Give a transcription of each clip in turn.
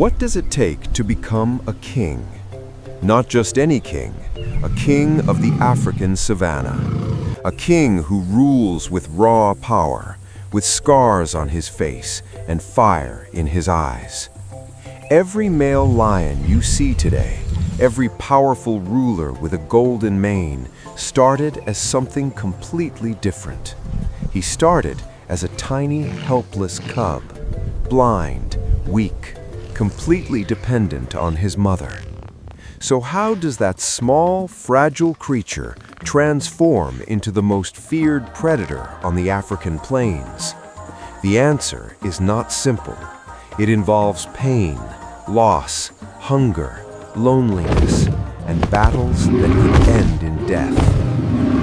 What does it take to become a king? Not just any king, a king of the African savanna. A king who rules with raw power, with scars on his face and fire in his eyes. Every male lion you see today, every powerful ruler with a golden mane, started as something completely different. He started as a tiny, helpless cub, blind, weak, completely dependent on his mother. So how does that small, fragile creature transform into the most feared predator on the African plains? The answer is not simple. It involves pain, loss, hunger, loneliness, and battles that could end in death.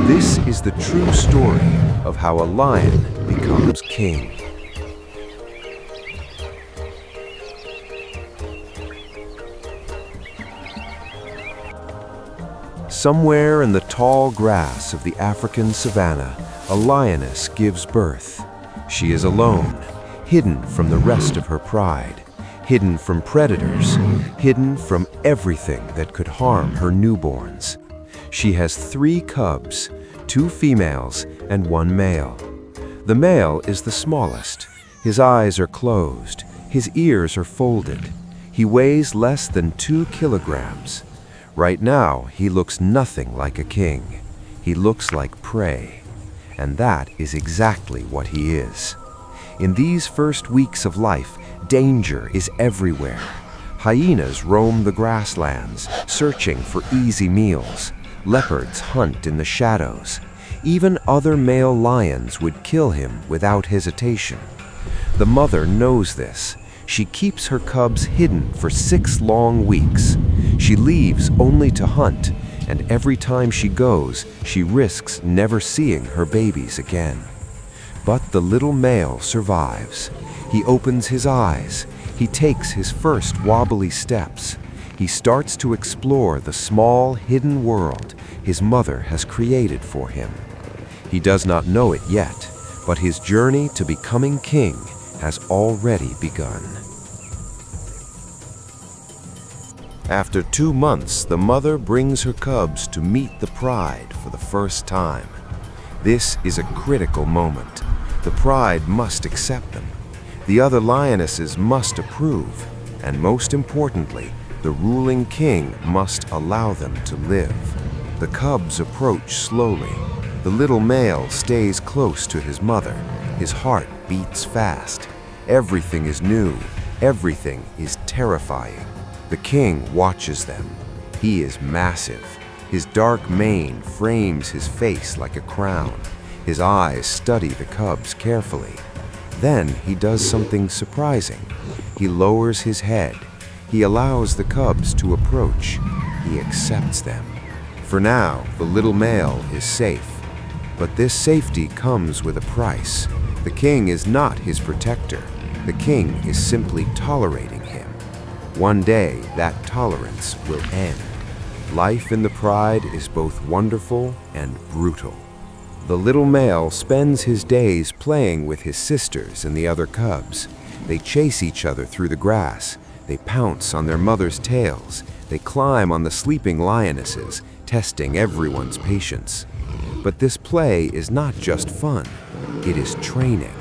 This is the true story of how a lion becomes king. Somewhere in the tall grass of the African savanna, a lioness gives birth. She is alone, hidden from the rest of her pride, hidden from predators, hidden from everything that could harm her newborns. She has 3 cubs, 2 females and 1 male. The male is the smallest. His eyes are closed, his ears are folded. He weighs less than 2 kilograms. Right now, he looks nothing like a king. He looks like prey. And that is exactly what he is. In these first weeks of life, danger is everywhere. Hyenas roam the grasslands, searching for easy meals. Leopards hunt in the shadows. Even other male lions would kill him without hesitation. The mother knows this. She keeps her cubs hidden for 6 long weeks. She leaves only to hunt, and every time she goes, she risks never seeing her babies again. But the little male survives. He opens his eyes. He takes his first wobbly steps. He starts to explore the small, hidden world his mother has created for him. He does not know it yet, but his journey to becoming king has already begun. After 2 months, the mother brings her cubs to meet the pride for the first time. This is a critical moment. The pride must accept them. The other lionesses must approve, and most importantly, the ruling king must allow them to live. The cubs approach slowly. The little male stays close to his mother. His heart beats fast. Everything is new. Everything is terrifying. The king watches them. He is massive. His dark mane frames his face like a crown. His eyes study the cubs carefully. Then he does something surprising. He lowers his head. He allows the cubs to approach. He accepts them. For now, the little male is safe. But this safety comes with a price. The king is not his protector. The king is simply tolerating him. One day, that tolerance will end. Life in the pride is both wonderful and brutal. The little male spends his days playing with his sisters and the other cubs. They chase each other through the grass. They pounce on their mother's tails. They climb on the sleeping lionesses, testing everyone's patience. But this play is not just fun. It is training.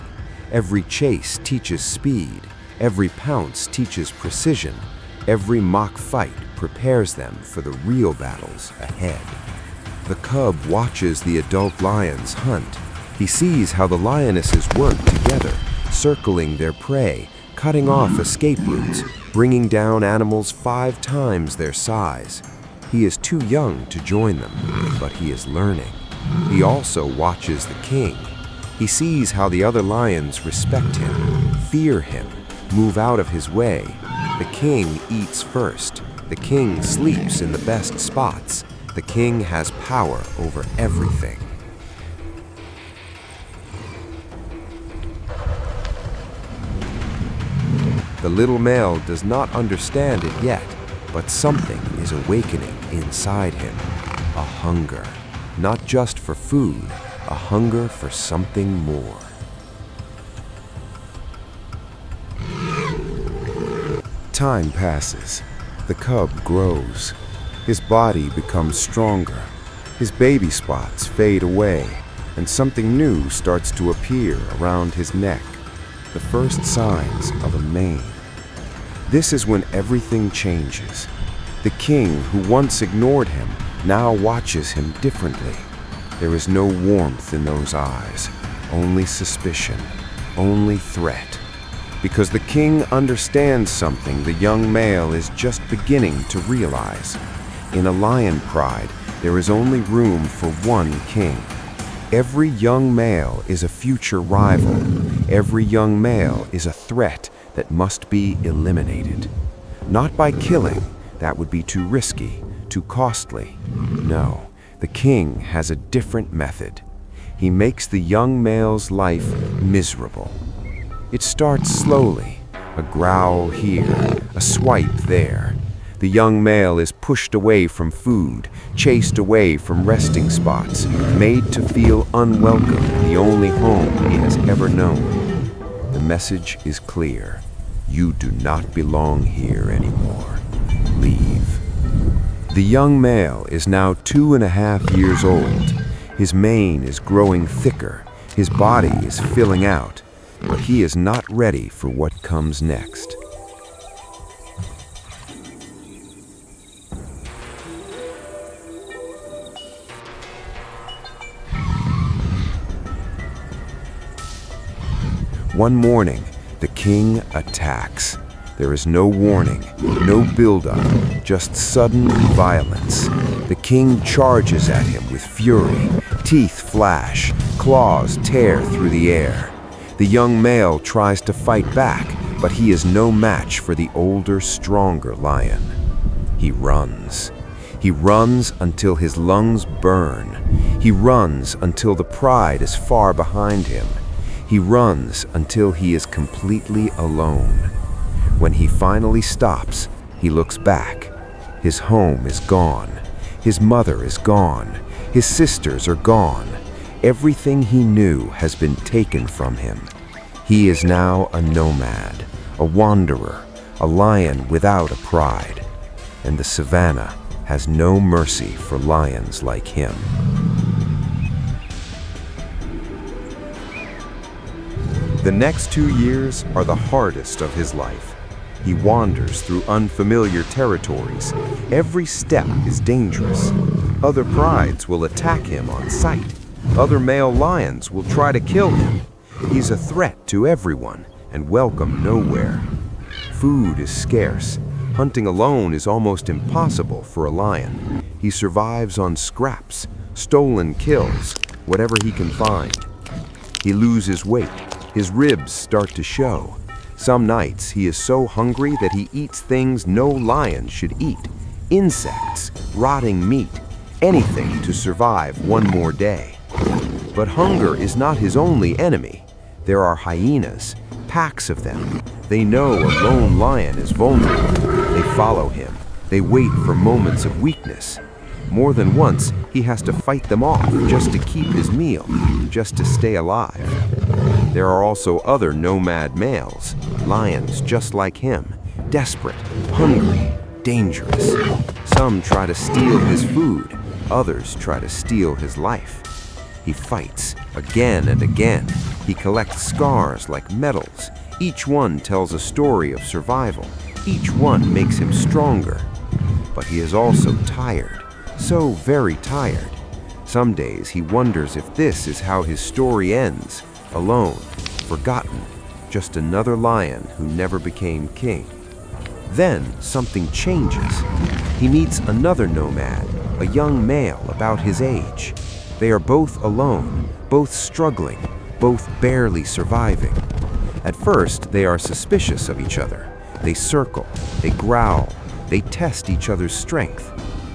Every chase teaches speed. Every pounce teaches precision. Every mock fight prepares them for the real battles ahead. The cub watches the adult lions hunt. He sees how the lionesses work together, circling their prey, cutting off escape routes, bringing down animals 5 times their size. He is too young to join them, but he is learning. He also watches the king. He sees how the other lions respect him, fear him, move out of his way. The king eats first. The king sleeps in the best spots. The king has power over everything. The little male does not understand it yet, but something is awakening inside him. A hunger, not just for food, a hunger for something more. time passes, the cub grows. His body becomes stronger. His baby spots fade away, and something new starts to appear around his neck, the first signs of a mane. This is when everything changes. The king who once ignored him now watches him differently. There is no warmth in those eyes, only suspicion, only threat. Because the king understands something the young male is just beginning to realize. In a lion pride, there is only room for one king. Every young male is a future rival. Every young male is a threat that must be eliminated. Not by killing, that would be too risky, too costly. No, the king has a different method. He makes the young male's life miserable. It starts slowly, a growl here, a swipe there. The young male is pushed away from food, chased away from resting spots, made to feel unwelcome in the only home he has ever known. The message is clear. You do not belong here anymore. Leave. The young male is now 2.5 years old. His mane is growing thicker. His body is filling out. But he is not ready for what comes next. One morning, the king attacks. There is no warning, no build-up, just sudden violence. The king charges at him with fury. Teeth flash, claws tear through the air. The young male tries to fight back, but he is no match for the older, stronger lion. He runs. He runs until his lungs burn. He runs until the pride is far behind him. He runs until he is completely alone. When he finally stops, he looks back. His home is gone. His mother is gone. His sisters are gone. Everything he knew has been taken from him. He is now a nomad, a wanderer, a lion without a pride. And the savannah has no mercy for lions like him. The next 2 years are the hardest of his life. He wanders through unfamiliar territories. Every step is dangerous. Other prides will attack him on sight. Other male lions will try to kill him. He's a threat to everyone and welcome nowhere. Food is scarce. Hunting alone is almost impossible for a lion. He survives on scraps, stolen kills, whatever he can find. He loses weight. His ribs start to show. Some nights he is so hungry that he eats things no lion should eat. Insects, rotting meat, anything to survive one more day. But hunger is not his only enemy. There are hyenas, packs of them. They know a lone lion is vulnerable. They follow him. They wait for moments of weakness. More than once, he has to fight them off just to keep his meal, just to stay alive. There are also other nomad males, lions just like him, desperate, hungry, dangerous. Some try to steal his food, others try to steal his life. He fights again and again. He collects scars like medals. Each one tells a story of survival. Each one makes him stronger. But he is also tired, so very tired. Some days he wonders if this is how his story ends, alone, forgotten, just another lion who never became king. Then something changes. He meets another nomad, a young male about his age. They are both alone, both struggling, both barely surviving. At first, they are suspicious of each other. They circle, they growl, they test each other's strength.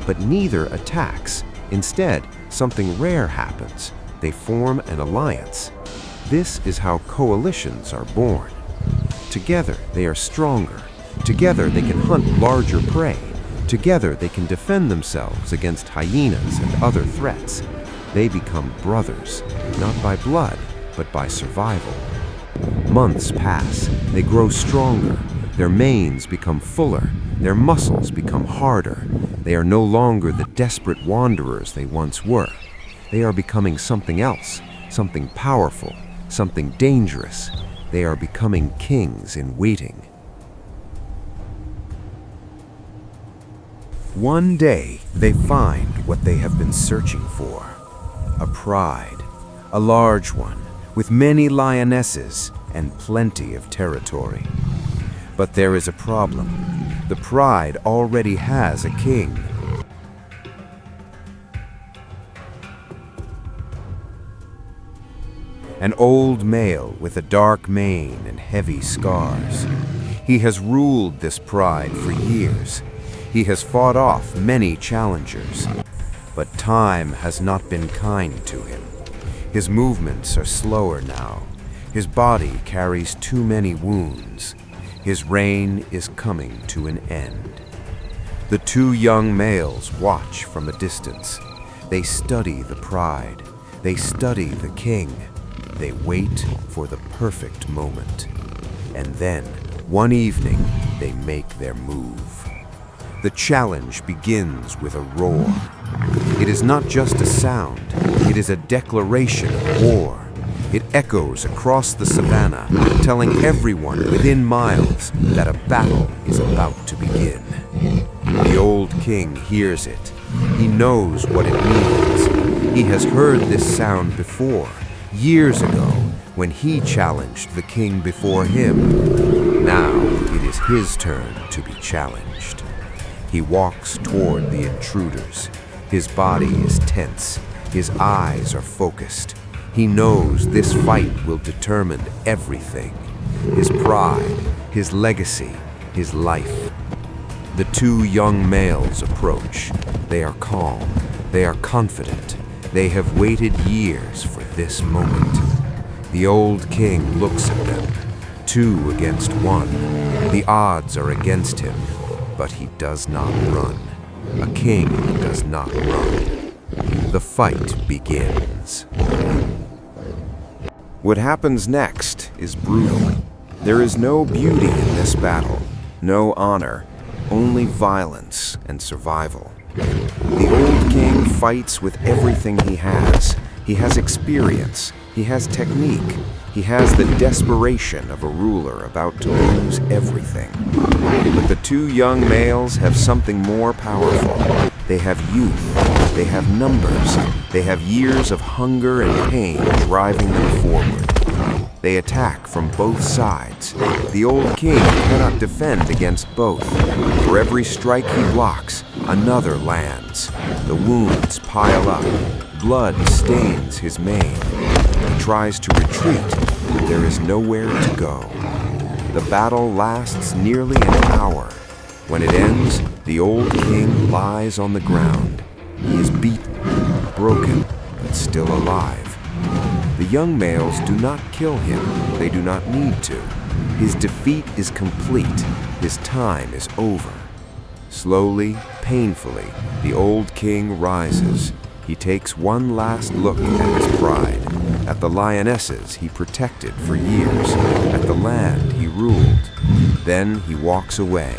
But neither attacks. Instead, something rare happens. They form an alliance. This is how coalitions are born. Together, they are stronger. Together, they can hunt larger prey. Together, they can defend themselves against hyenas and other threats. They become brothers, not by blood, but by survival. Months pass. They grow stronger. Their manes become fuller, their muscles become harder. They are no longer the desperate wanderers they once were. They are becoming something else, something powerful, something dangerous. They are becoming kings in waiting. One day, they find what they have been searching for. A pride, a large one, with many lionesses and plenty of territory. But there is a problem. The pride already has a king. An old male with a dark mane and heavy scars. He has ruled this pride for years. He has fought off many challengers, but time has not been kind to him. His movements are slower now. His body carries too many wounds. His reign is coming to an end. The two young males watch from a distance. They study the pride. They study the king. They wait for the perfect moment. And then, one evening, they make their move. The challenge begins with a roar. It is not just a sound, it is a declaration of war. It echoes across the savannah, telling everyone within miles that a battle is about to begin. The old king hears it. He knows what it means. He has heard this sound before, years ago, when he challenged the king before him. Now it is his turn to be challenged. He walks toward the intruders. His body is tense. His eyes are focused. He knows this fight will determine everything. His pride, his legacy, his life. The two young males approach. They are calm. They are confident. They have waited years for this moment. The old king looks at them. 2 against 1. The odds are against him. But he does not run. A king does not run. The fight begins. What happens next is brutal. There is no beauty in this battle, no honor, only violence and survival. The old king fights with everything he has. He has experience. He has technique. He has the desperation of a ruler about to lose everything. But the two young males have something more powerful. They have youth. They have numbers. They have years of hunger and pain driving them forward. They attack from both sides. The old king cannot defend against both. For every strike he blocks, another lands. The wounds pile up. Blood stains his mane. He tries to retreat, but there is nowhere to go. The battle lasts nearly an hour. When it ends, the old king lies on the ground. He is beaten, broken, but still alive. The young males do not kill him. They do not need to. His defeat is complete. His time is over. Slowly, painfully, the old king rises. He takes one last look at his pride, at the lionesses he protected for years, at the land he ruled. Then he walks away,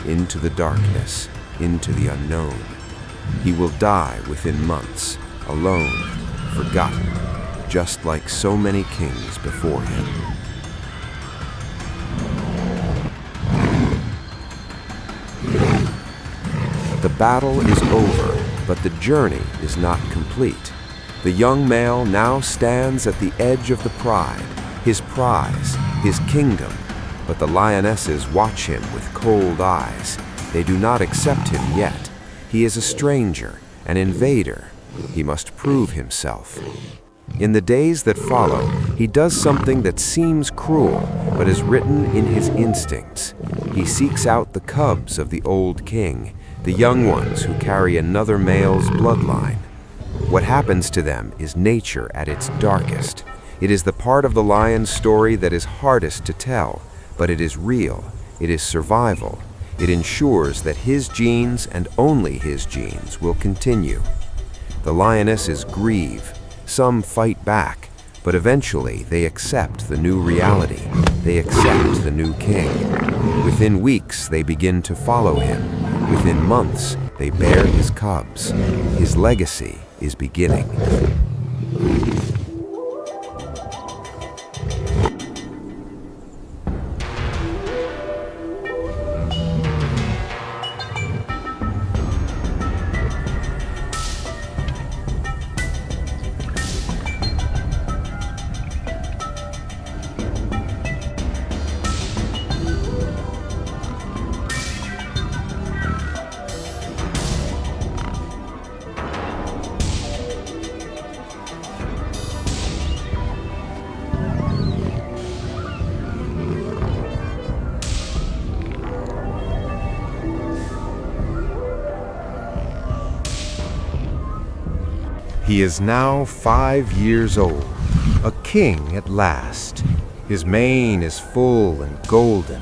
into the darkness, into the unknown. He will die within months, alone, forgotten, just like so many kings before him. The battle is over, but the journey is not complete. The young male now stands at the edge of the pride, his prize, his kingdom. But the lionesses watch him with cold eyes. They do not accept him yet. He is a stranger, an invader. He must prove himself. In the days that follow, he does something that seems cruel, but is written in his instincts. He seeks out the cubs of the old king, the young ones who carry another male's bloodline. What happens to them is nature at its darkest. It is the part of the lion's story that is hardest to tell, but it is real. It is survival. It ensures that his genes and only his genes will continue. The lionesses grieve. Some fight back, but eventually they accept the new reality. they accept the new king. Within weeks, they begin to follow him. Within months, they bear his cubs. His legacy is beginning. He is now 5 years old, a king at last. His mane is full and golden.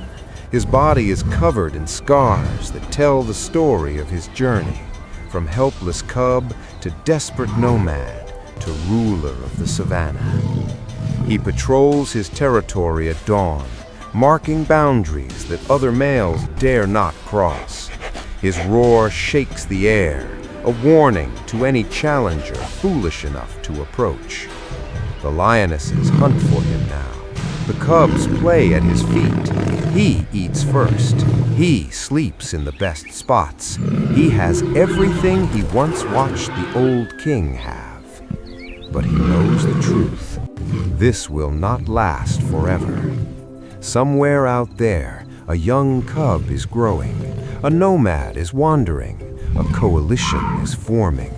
His body is covered in scars that tell the story of his journey, from helpless cub to desperate nomad to ruler of the savannah. He patrols his territory at dawn, marking boundaries that other males dare not cross. His roar shakes the air, a warning to any challenger foolish enough to approach. The lionesses hunt for him now. The cubs play at his feet. He eats first. He sleeps in the best spots. He has everything he once watched the old king have. But he knows the truth. This will not last forever. Somewhere out there, a young cub is growing. A nomad is wandering. A coalition is forming.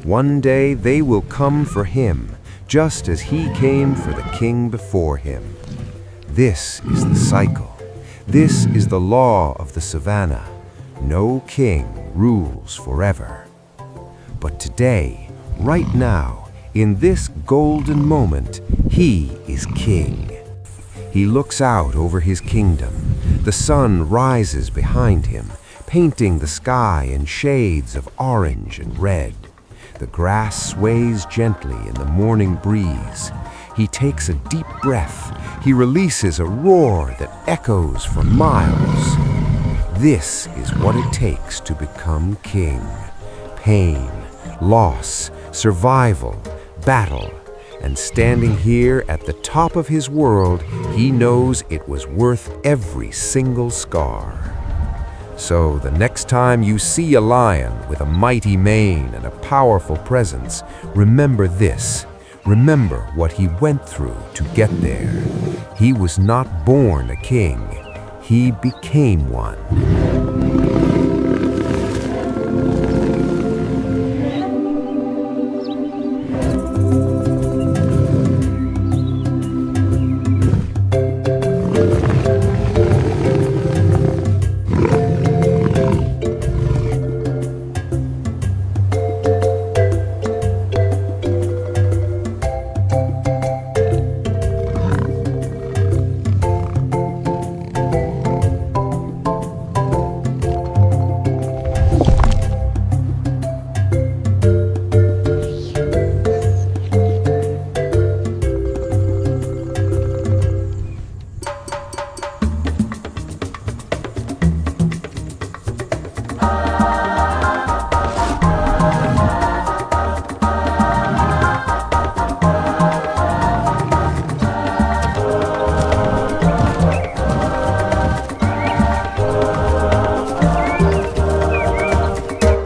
One day they will come for him, just as he came for the king before him. This is the cycle. This is the law of the savannah. No king rules forever. But today, right now, in this golden moment, he is king. He looks out over his kingdom. The sun rises behind him, painting the sky in shades of orange and red. The grass sways gently in the morning breeze. He takes a deep breath. He releases a roar that echoes for miles. This is what it takes to become king. Pain, loss, survival, battle. And standing here at the top of his world, he knows it was worth every single scar. So the next time you see a lion with a mighty mane and a powerful presence, remember this. Remember what he went through to get there. He was not born a king. He became one.